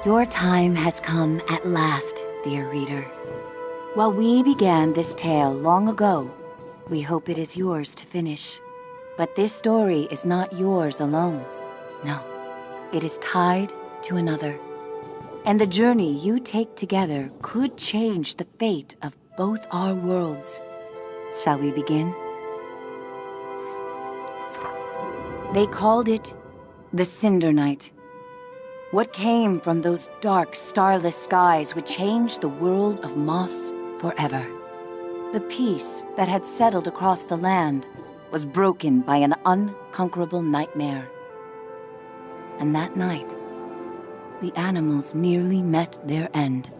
Your time has come at last, dear reader. While we began this tale long ago, we hope it is yours to finish. But this story is not yours alone. No, it is tied to another. And the journey you take together could change the fate of both our worlds. Shall we begin? They called it the Cinder Night. What came from those dark, starless skies would change the world of Moss forever. The peace that had settled across the land was broken by an unconquerable nightmare. And that night, the animals nearly met their end.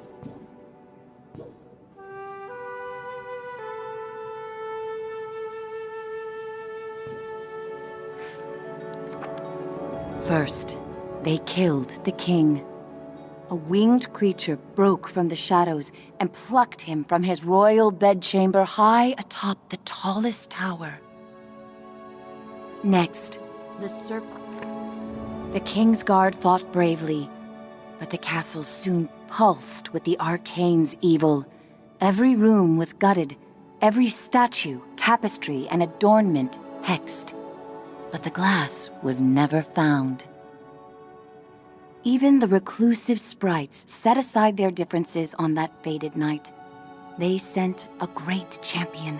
First, they killed the king. A winged creature broke from the shadows and plucked him from his royal bedchamber high atop the tallest tower. Next, the king's guard fought bravely, but the castle soon pulsed with the arcane's evil. Every room was gutted, every statue, tapestry, and adornment hexed. But the glass was never found. Even the reclusive sprites set aside their differences on that fated night. They sent a great champion,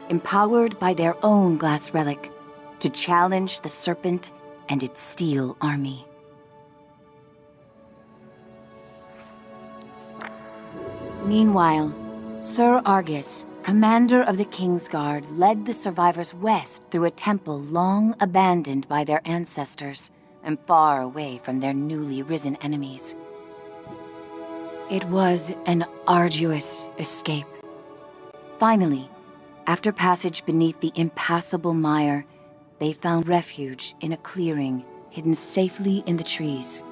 empowered by their own glass relic, to challenge the serpent and its steel army. Meanwhile, Sir Argus, commander of the King's Guard, led the survivors west through a temple long abandoned by their ancestors and far away from their newly risen enemies. It was an arduous escape. Finally, after passage beneath the impassable mire, they found refuge in a clearing hidden safely in the trees.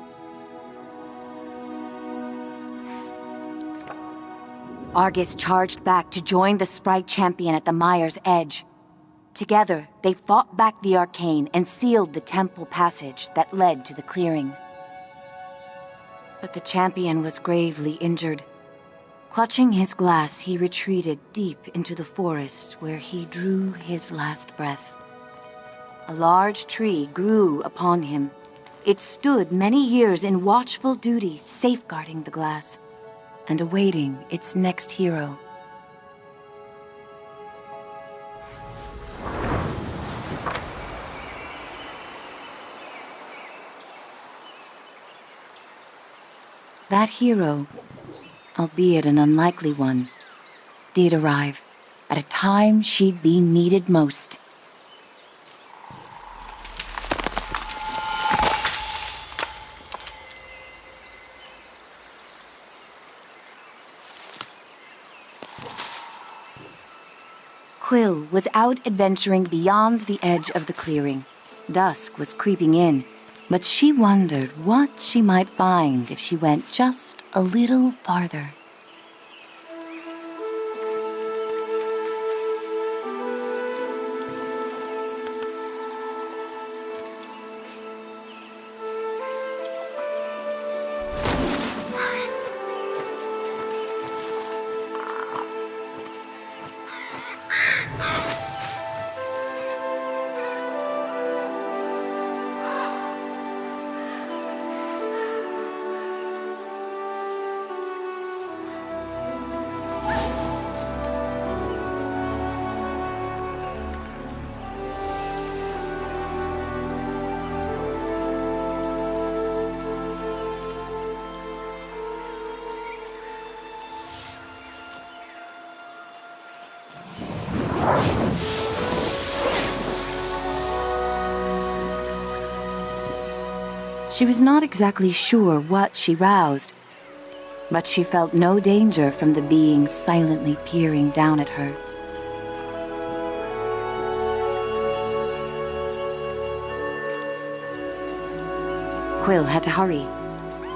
Argus charged back to join the sprite champion at the mire's edge. Together, they fought back the arcane and sealed the temple passage that led to the clearing. But the champion was gravely injured. Clutching his glass, he retreated deep into the forest where he drew his last breath. A large tree grew upon him. It stood many years in watchful duty, safeguarding the glass and awaiting its next hero. That hero, albeit an unlikely one, did arrive at a time she'd be needed most. Quill was out adventuring beyond the edge of the clearing. Dusk was creeping in, but she wondered what she might find if she went just a little farther. She was not exactly sure what she roused, but she felt no danger from the being silently peering down at her. Quill had to hurry.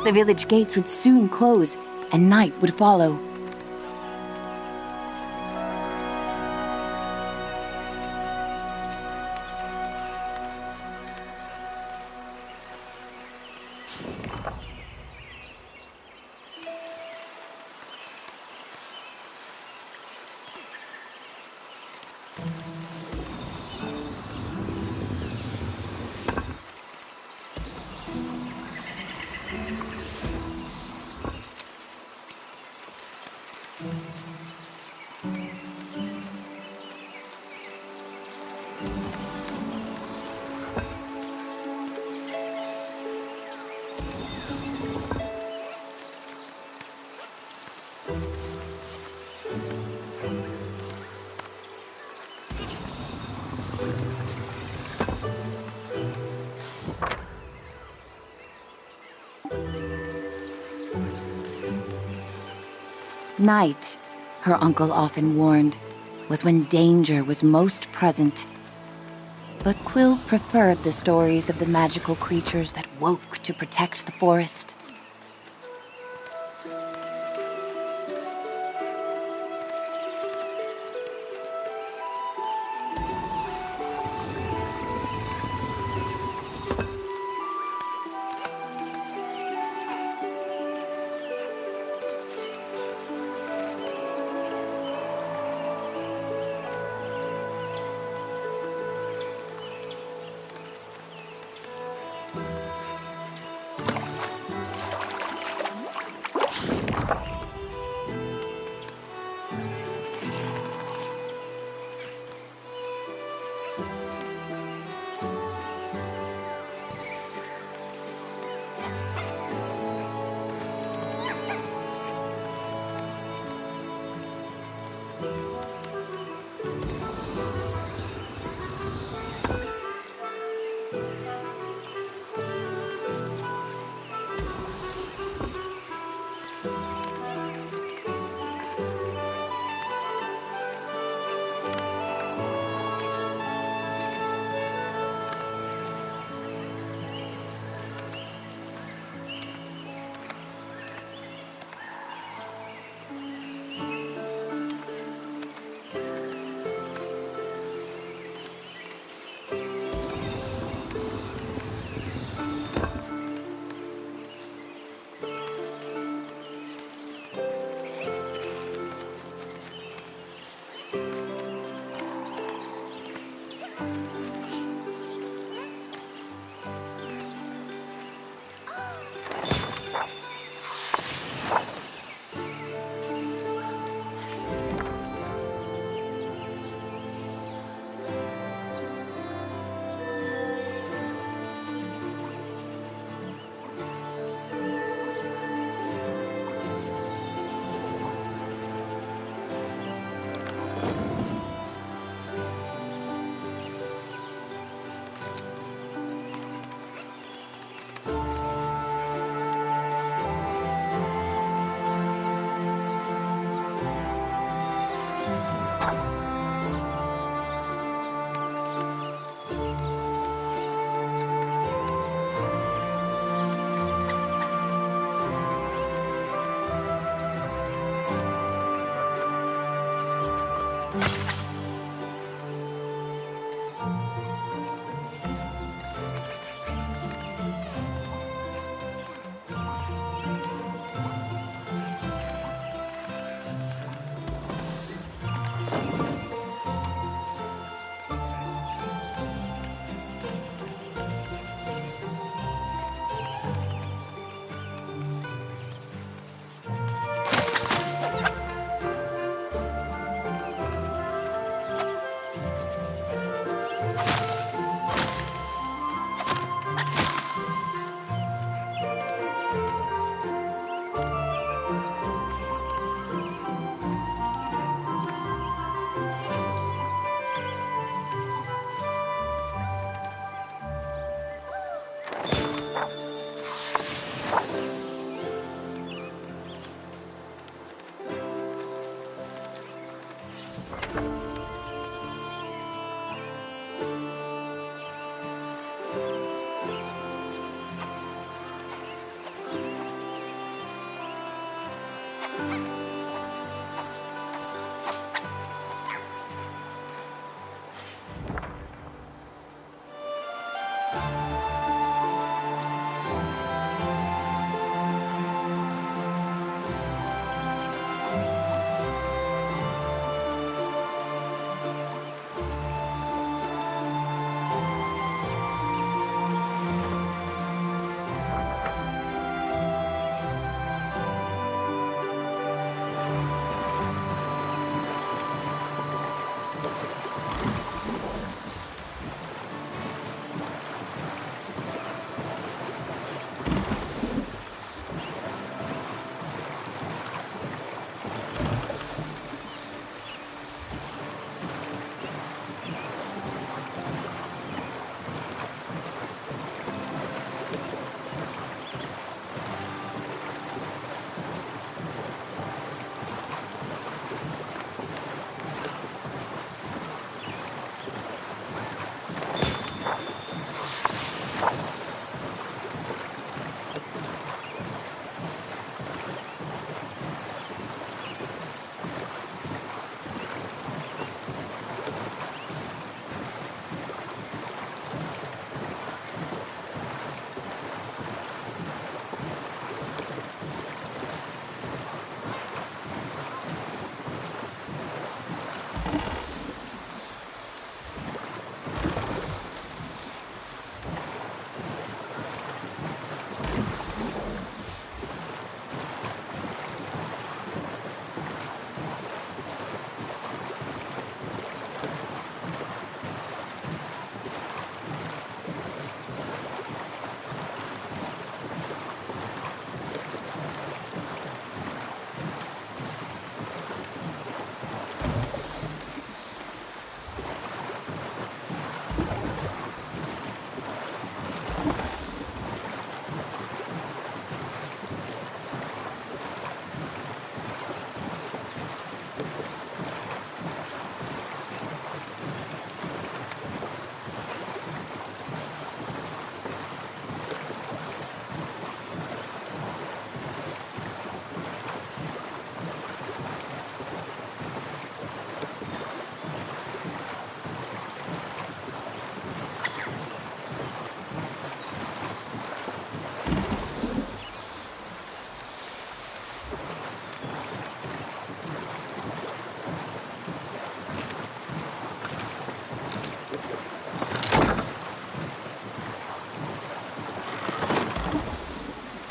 The village gates would soon close, and night would follow. Night, her uncle often warned, was when danger was most present. But Quill preferred the stories of the magical creatures that woke to protect the forest.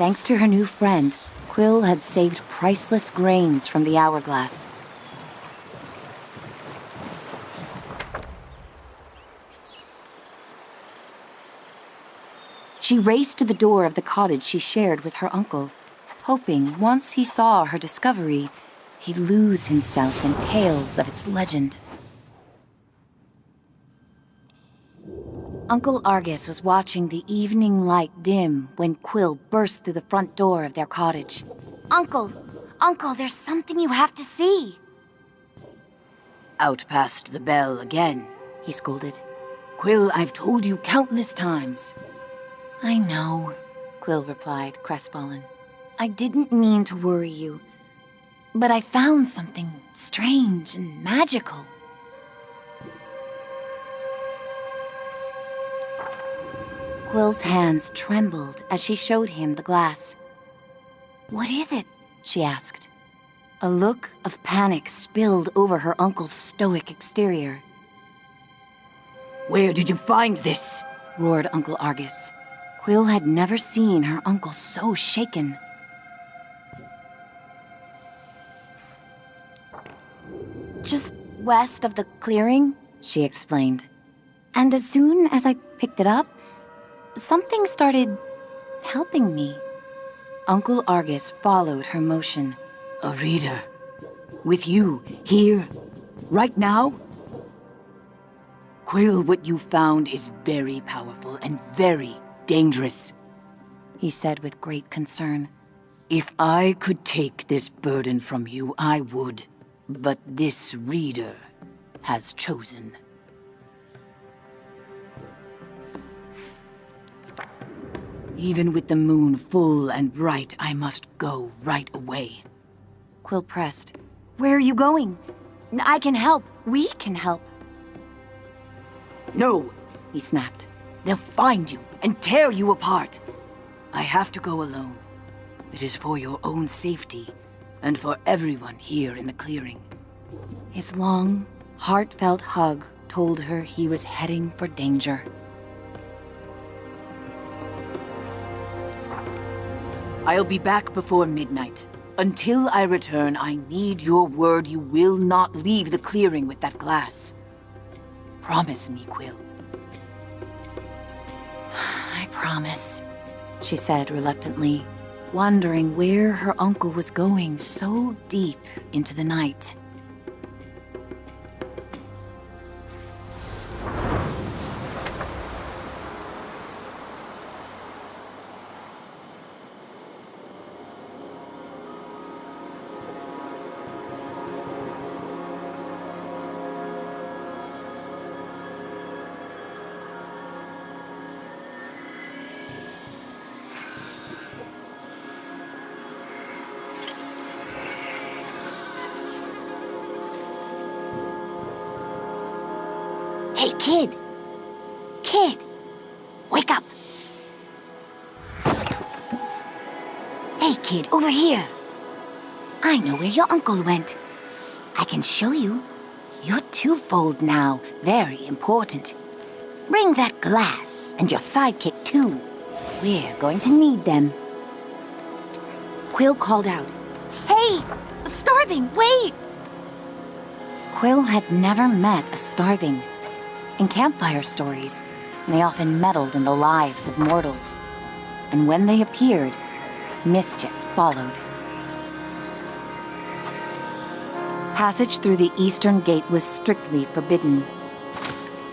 Thanks to her new friend, Quill had saved priceless grains from the hourglass. She raced to the door of the cottage she shared with her uncle, hoping once he saw her discovery, he'd lose himself in tales of its legend. Uncle Argus was watching the evening light dim when Quill burst through the front door of their cottage. Uncle, there's something you have to see. Out past the bell again, he scolded. Quill, I've told you countless times. I know, Quill replied, crestfallen. I didn't mean to worry you, but I found something strange and magical. Quill's hands trembled as she showed him the glass. What is it? She asked. A look of panic spilled over her uncle's stoic exterior. Where did you find this? Roared Uncle Argus. Quill had never seen her uncle so shaken. Just west of the clearing, she explained. And as soon as I picked it up, something started helping me. Uncle Argus followed her motion. A reader? With you, here, right now? Quill, what you found is very powerful and very dangerous, he said with great concern. If I could take this burden from you, I would. But this reader has chosen. Even with the moon full and bright, I must go right away. Quill pressed. Where are you going? I can help. We can help. No, he snapped. They'll find you and tear you apart. I have to go alone. It is for your own safety and for everyone here in the clearing. His long, heartfelt hug told her he was heading for danger. I'll be back before midnight. Until I return, I need your word you will not leave the clearing with that glass. Promise me, Quill. I promise, she said reluctantly, wondering where her uncle was going so deep into the night. Hey, kid! Kid! Wake up! Hey, kid, over here! I know where your uncle went. I can show you. You're twofold now, very important. Bring that glass, and your sidekick too. We're going to need them. Quill called out, Hey! Starthing, wait! Quill had never met a Starthing. In campfire stories, they often meddled in the lives of mortals. And when they appeared, mischief followed. Passage through the eastern gate was strictly forbidden.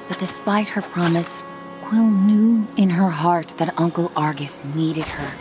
But despite her promise, Quill knew in her heart that Uncle Argus needed her.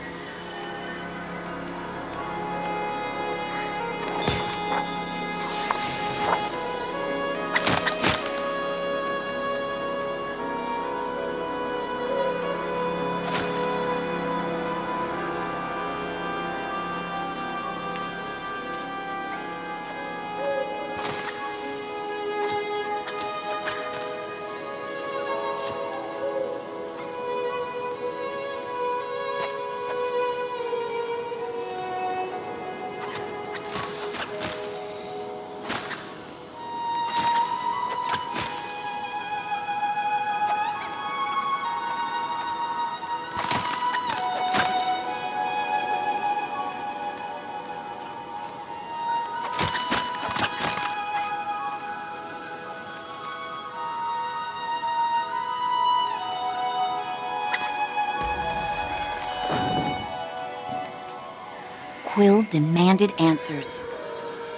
Quill demanded answers.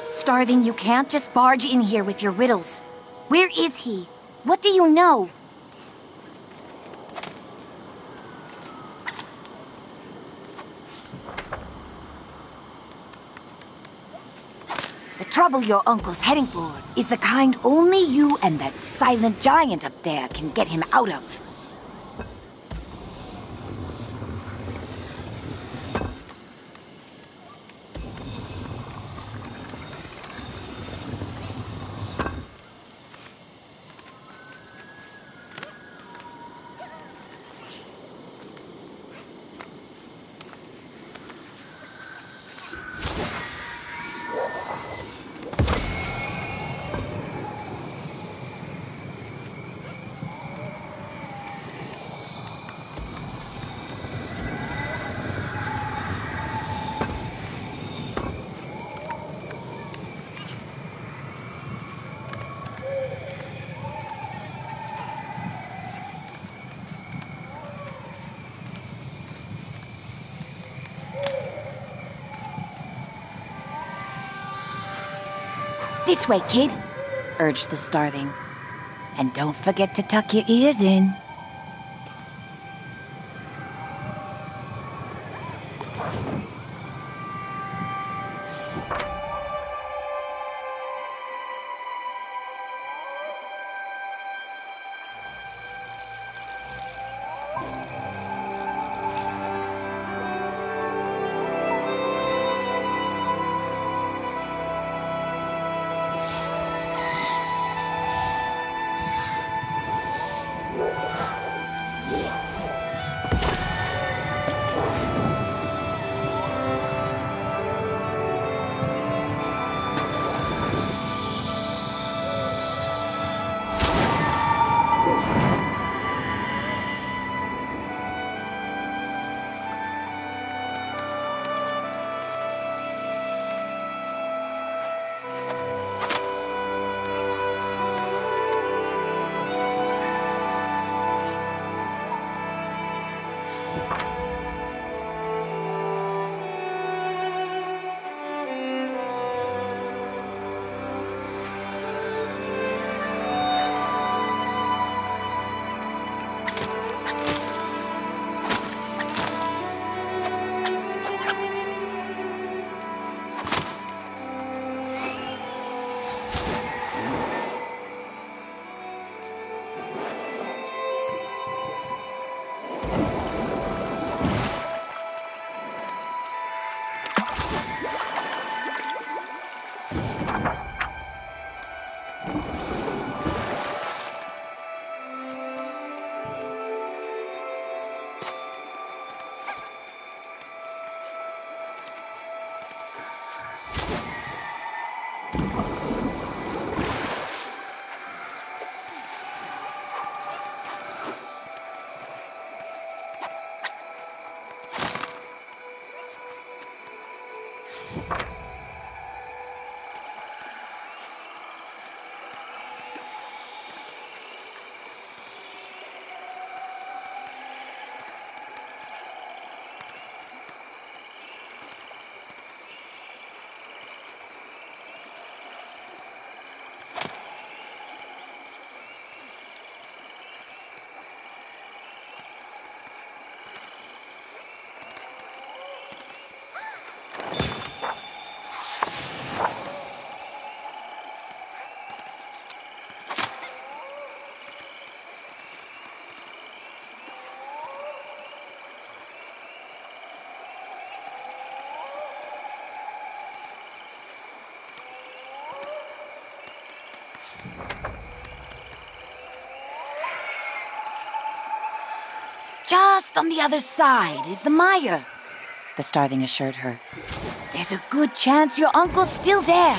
Starthing, you can't just barge in here with your riddles. Where is he? What do you know? The trouble your uncle's heading for is the kind only you and that silent giant up there can get him out of. This way, kid, urged the Starthing. And don't forget to tuck your ears in. Just on the other side is the mire, the Starthing assured her. There's a good chance your uncle's still there.